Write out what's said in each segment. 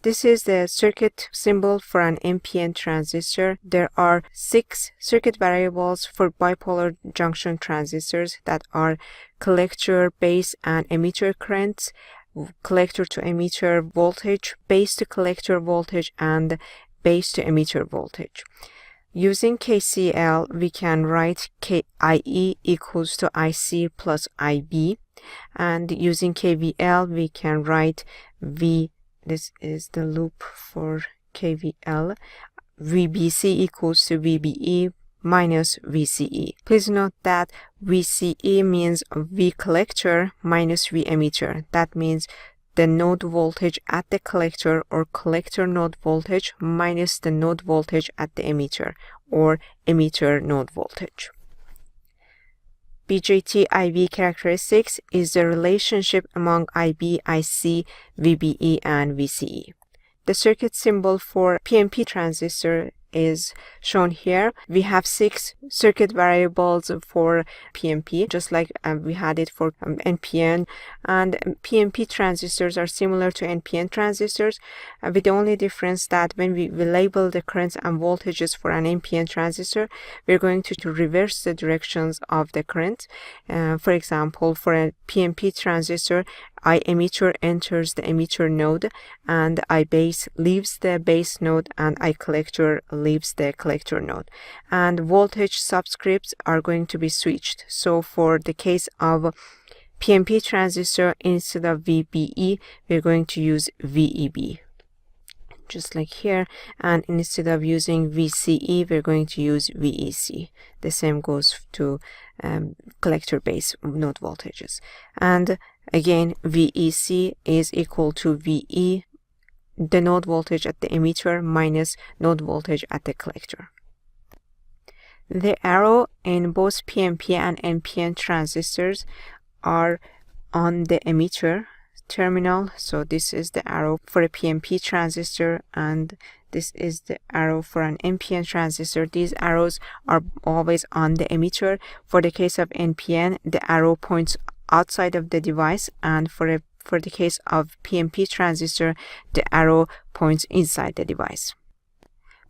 This is the circuit symbol for an NPN transistor. There are 6 circuit variables for bipolar junction transistors that are collector, base, and emitter currents, collector to emitter voltage, base to collector voltage, and base to emitter voltage. Using KCL, we can write IE equals to IC plus IB, and using KVL, we can write this is the loop for KVL, VBC equals to VBE minus VCE. Please note that VCE means V collector minus V emitter. That means the node voltage at the collector or collector node voltage minus the node voltage at the emitter or emitter node voltage. BJT IB characteristics is the relationship among IB, IC, VBE, and VCE. The circuit symbol for PNP transistor is shown here. We have 6 circuit variables for PNP, just like we had it for NPN, and PNP transistors are similar to NPN transistors, with the only difference that when we label the currents and voltages for an NPN transistor, we're going to reverse the directions of the current. For example, for a PNP transistor, I emitter enters the emitter node, and I base leaves the base node, and I collector leaves the collector node. And voltage subscripts are going to be switched. So for the case of PNP transistor, instead of VBE, we're going to use VEB, just like here. And instead of using VCE, we're going to use VEC. The same goes to collector base node voltages. And again, VEC is equal to VE, the node voltage at the emitter, minus node voltage at the collector. The arrow in both PNP and NPN transistors are on the emitter terminal. So this is the arrow for a PNP transistor, and this is the arrow for an NPN transistor. These arrows are always on the emitter. For the case of NPN, the arrow points outside of the device, and for the case of PNP transistor, the arrow points inside the device.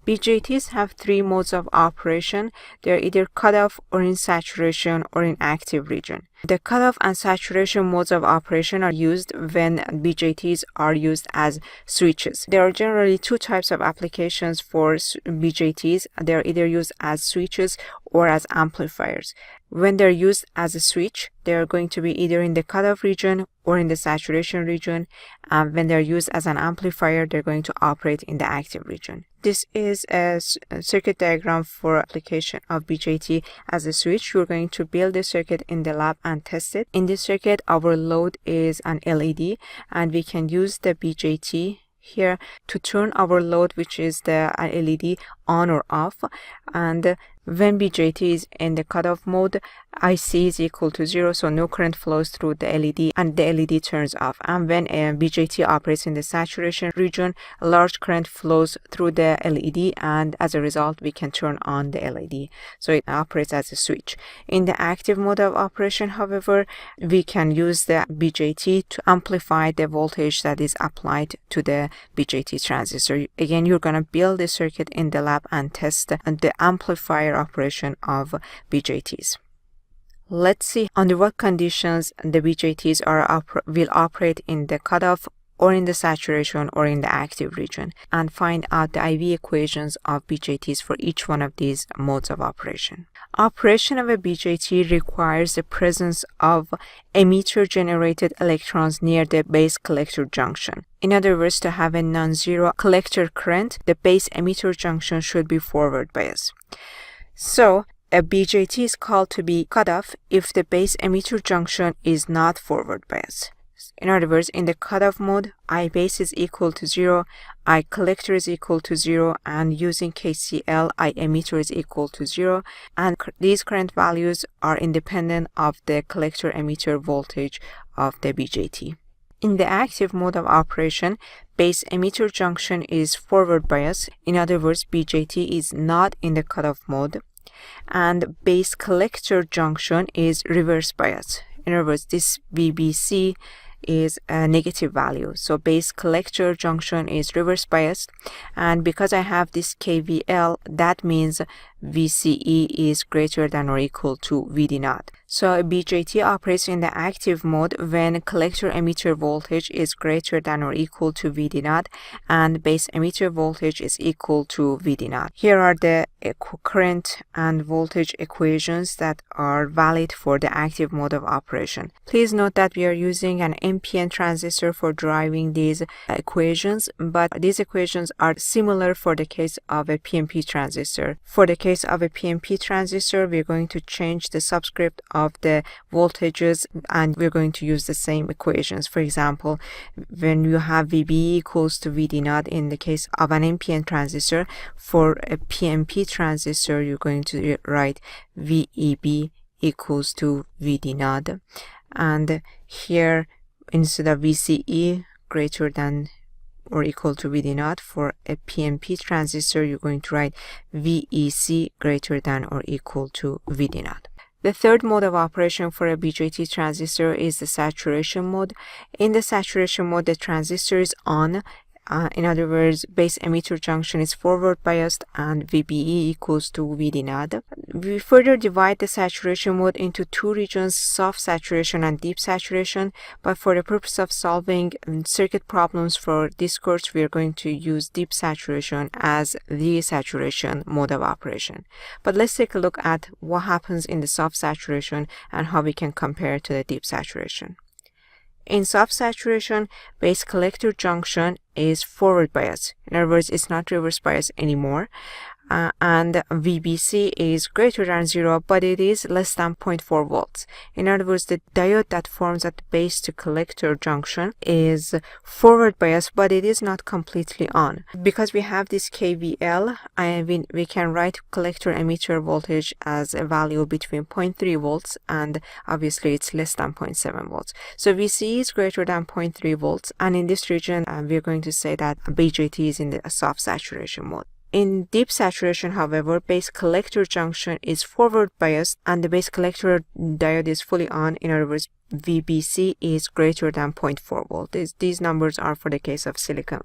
BJTs have 3 modes of operation. They're either cutoff or in saturation or in active region. The cutoff and saturation modes of operation are used when BJTs are used as switches. There are generally 2 types of applications for BJTs. They're either used as switches or as amplifiers. When they're used as a switch, they're going to be either in the cutoff region or in the saturation region. When they're used as an amplifier, they're going to operate in the active region. This is a circuit diagram for application of BJT as a switch. We're going to build the circuit in the lab and test it. In this circuit, our load is an LED, and we can use the BJT here to turn our load, which is the LED, on or off. And when BJT is in the cutoff mode, IC is equal to 0, so no current flows through the LED, and the LED turns off. And when BJT operates in the saturation region, a large current flows through the LED, and as a result, we can turn on the LED. So it operates as a switch. In the active mode of operation, however, we can use the BJT to amplify the voltage that is applied to the BJT transistor. Again, you're going to build the circuit in the lab and test the amplifier operation of BJTs. Let's see under what conditions the BJTs will operate in the cutoff or in the saturation or in the active region, and find out the IV equations of BJTs for each one of these modes of operation. Operation of a BJT requires the presence of emitter-generated electrons near the base collector junction. In other words, to have a non-zero collector current, the base emitter junction should be forward bias. So, a BJT is called to be cutoff if the base emitter junction is not forward bias. In other words, in the cutoff mode, I base is equal to 0, I collector is equal to 0, and using KCL, I emitter is equal to 0, and these current values are independent of the collector emitter voltage of the BJT. In the active mode of operation, base emitter junction is forward bias. In other words, BJT is not in the cutoff mode, and base collector junction is reverse bias. In other words, this VBC is a negative value. So base collector junction is reverse biased, and because I have this KVL, that means VCE is greater than or equal to VD naught. So a BJT operates in the active mode when collector emitter voltage is greater than or equal to VD naught and base emitter voltage is equal to VD naught. Here are the current and voltage equations that are valid for the active mode of operation. Please note that we are using an NPN transistor for deriving these equations, but these equations are similar for the case of a PNP transistor. For the case of a PNP transistor, we're going to change the subscript of the voltages and we're going to use the same equations. For example, when you have VB equals to VD naught in the case of an NPN transistor, for a PNP transistor, you're going to write VEB equals to VD naught. And here, instead of VCE greater than or equal to VD naught, for a PNP transistor, you're going to write VEC greater than or equal to VD naught. The third mode of operation for a BJT transistor is the saturation mode. In the saturation mode, the transistor is on. In other words, base emitter junction is forward biased and VBE equals to VD naught. We further divide the saturation mode into two regions, soft saturation and deep saturation, but for the purpose of solving circuit problems for this course, we are going to use deep saturation as the saturation mode of operation. But let's take a look at what happens in the soft saturation and how we can compare to the deep saturation. In soft saturation, base collector junction is forward bias. In other words, it's not reverse bias anymore. And VBC is greater than 0, but it is less than 0.4 volts. In other words, the diode that forms at the base to collector junction is forward bias, but it is not completely on. Because we have this KVL, we can write collector emitter voltage as a value between 0.3 volts and obviously it's less than 0.7 volts. So VC is greater than 0.3 volts, and in this region, we're going to say that BJT is in the soft saturation mode. In deep saturation, however, base collector junction is forward biased and the base collector diode is fully on. In other words, VBC is greater than 0.4 volt. These numbers are for the case of silicon.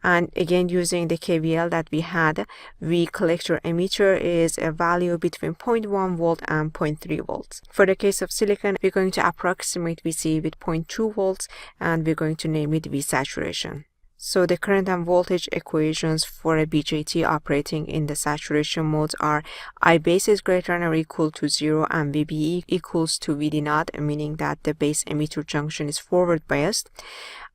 And again, using the KVL that we had, V collector emitter is a value between 0.1 volt and 0.3 volts. For the case of silicon, we're going to approximate VC with 0.2 volts and we're going to name it V saturation. So the current and voltage equations for a BJT operating in the saturation modes are I base is greater than or equal to 0 and VBE equals to VD naught, meaning that the base emitter junction is forward biased.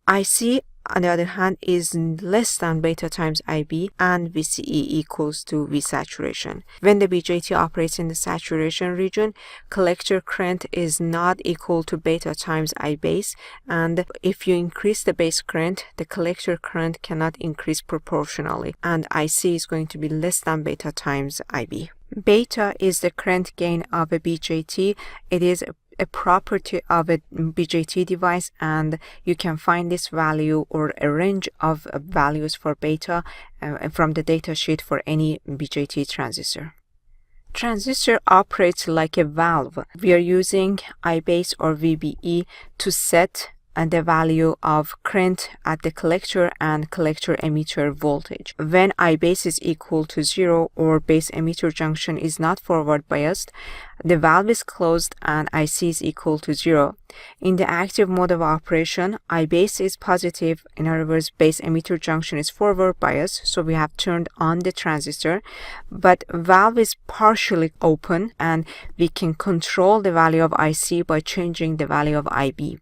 IC, on the other hand, is less than beta times IB and VCE equals to V saturation. When the BJT operates in the saturation region, collector current is not equal to beta times I base, and if you increase the base current, the collector current cannot increase proportionally, and IC is going to be less than beta times IB. Beta is the current gain of a BJT. It is a property of a BJT device, and you can find this value or a range of values for beta from the data sheet for any BJT transistor. Transistor operates like a valve. We are using I base or VBE to set the value of current at the collector and collector emitter voltage. When I base is equal to 0 or base emitter junction is not forward biased, the valve is closed and IC is equal to 0. In the active mode of operation, I base is positive. In other words, base emitter junction is forward biased, so we have turned on the transistor, but valve is partially open and we can control the value of IC by changing the value of IB.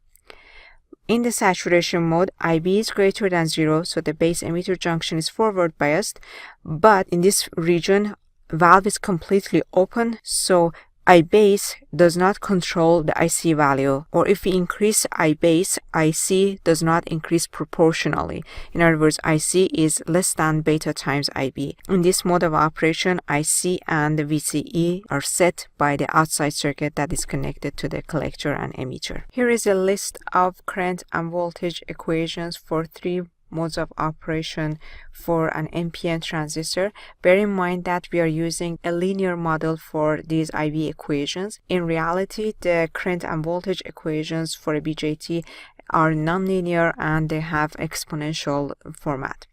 In the saturation mode, IB is greater than 0, so the base emitter junction is forward biased, but in this region, valve is completely open, so I base does not control the IC value, or if we increase I base, IC does not increase proportionally. In other words, IC is less than beta times IB. In this mode of operation, IC and the VCE are set by the outside circuit that is connected to the collector and emitter. Here is a list of current and voltage equations for three modes of operation for an NPN transistor. Bear in mind that we are using a linear model for these IV equations. In reality, the current and voltage equations for a BJT are nonlinear and they have exponential format.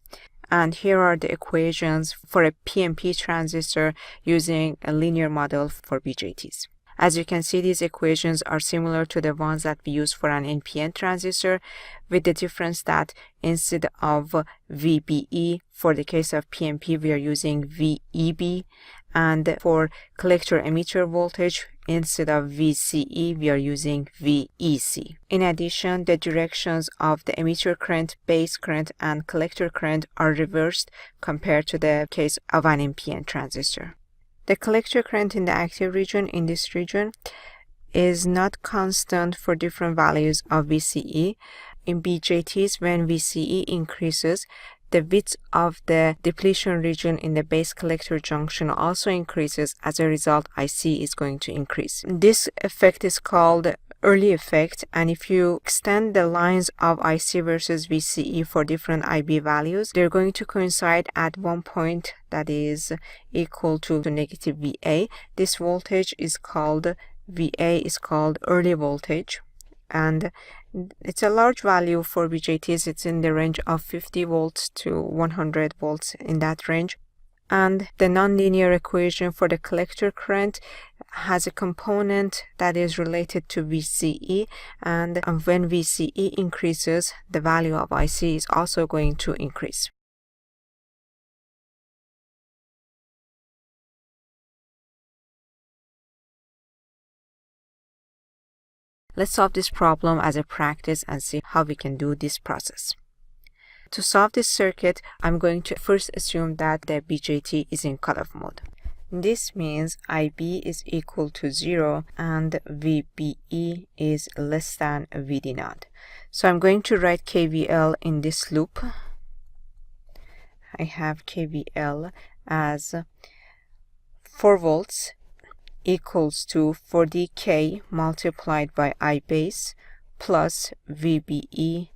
And here are the equations for a PNP transistor using a linear model for BJTs. As you can see, these equations are similar to the ones that we use for an NPN transistor, with the difference that instead of VBE, for the case of PNP, we are using VEB, and for collector emitter voltage, instead of VCE, we are using VEC. In addition, the directions of the emitter current, base current, and collector current are reversed compared to the case of an NPN transistor. The collector current in the active region, in this region, is not constant for different values of VCE. In BJTs, when VCE increases, the width of the depletion region in the base collector junction also increases. As a result, IC is going to increase. This effect is called early effect, and if you extend the lines of IC versus VCE for different IB values, they're going to coincide at one point that is equal to negative VA. This voltage is called VA, is called early voltage, and it's a large value for BJTs. It's in the range of 50 volts to 100 volts, in that range. And the nonlinear equation for the collector current has a component that is related to VCE, and when VCE increases, the value of IC is also going to increase. Let's solve this problem as a practice and see how we can do this process. To solve this circuit, I'm going to first assume that the BJT is in cutoff mode. This means IB is equal to 0 and VBE is less than VD0. So I'm going to write KVL in this loop. I have KVL as 4 volts equals to 40K multiplied by I base plus VBE,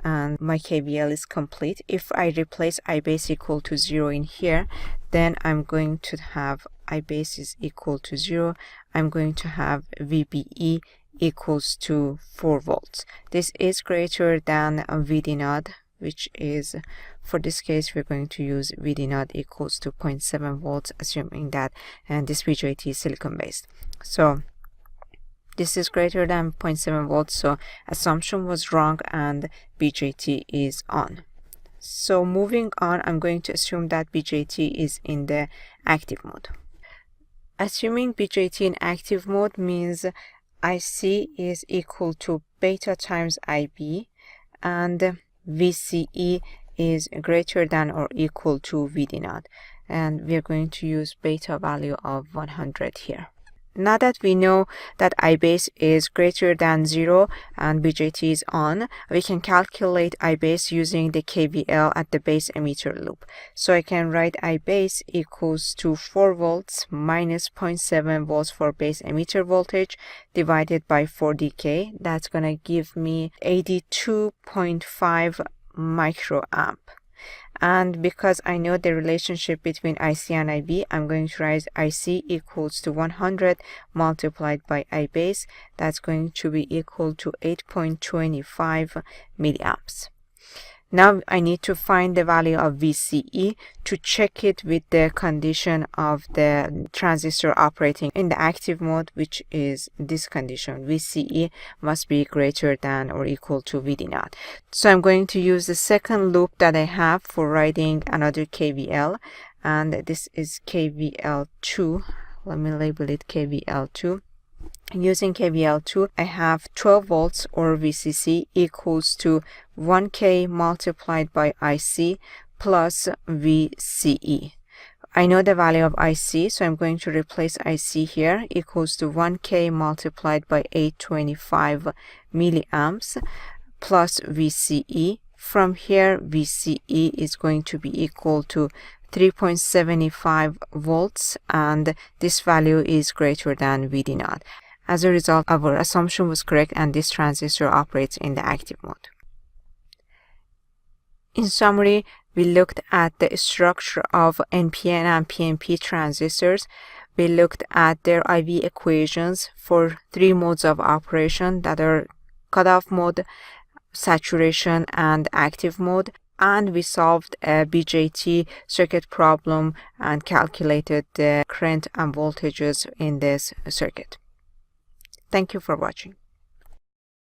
and my KVL is complete. If I replace I base equal to 0 in here, then I'm going to have I base is equal to 0. I'm going to have VBE equals to 4 volts. This is greater than VD0, which is, for this case, we're going to use VD0 equals to 0.7 volts, assuming that this BJT is silicon based. So this is greater than 0.7 volts, so assumption was wrong and BJT is on. So moving on, I'm going to assume that BJT is in the active mode. Assuming BJT in active mode means IC is equal to beta times IB, and VCE is greater than or equal to VD0, and we are going to use beta value of 100 here. Now that we know that I base is greater than 0 and BJT is on, we can calculate I base using the KVL at the base emitter loop. So I can write I base equals to 4 volts minus 0.7 volts for base emitter voltage divided by 40K. That's going to give me 82.5 microamp. And because I know the relationship between IC and IB, I'm going to write IC equals to 100 multiplied by I base. That's going to be equal to 8.25 milliamps. Now I need to find the value of VCE to check it with the condition of the transistor operating in the active mode, which is this condition. VCE must be greater than or equal to VD0. So I'm going to use the second loop that I have for writing another KVL, and this is KVL2. Let me label it KVL2. Using KVL2, I have 12 volts or VCC equals to 1K multiplied by IC plus VCE. I know the value of IC, so I'm going to replace IC here equals to 1K multiplied by 825 milliamps plus VCE. From here, VCE is going to be equal to 3.75 volts, and this value is greater than VD0. As a result, our assumption was correct and this transistor operates in the active mode. In summary, we looked at the structure of NPN and PNP transistors. We looked at their IV equations for 3 modes of operation that are cutoff mode, saturation and active mode, and we solved a BJT circuit problem and calculated the current and voltages in this circuit. Thank you for watching.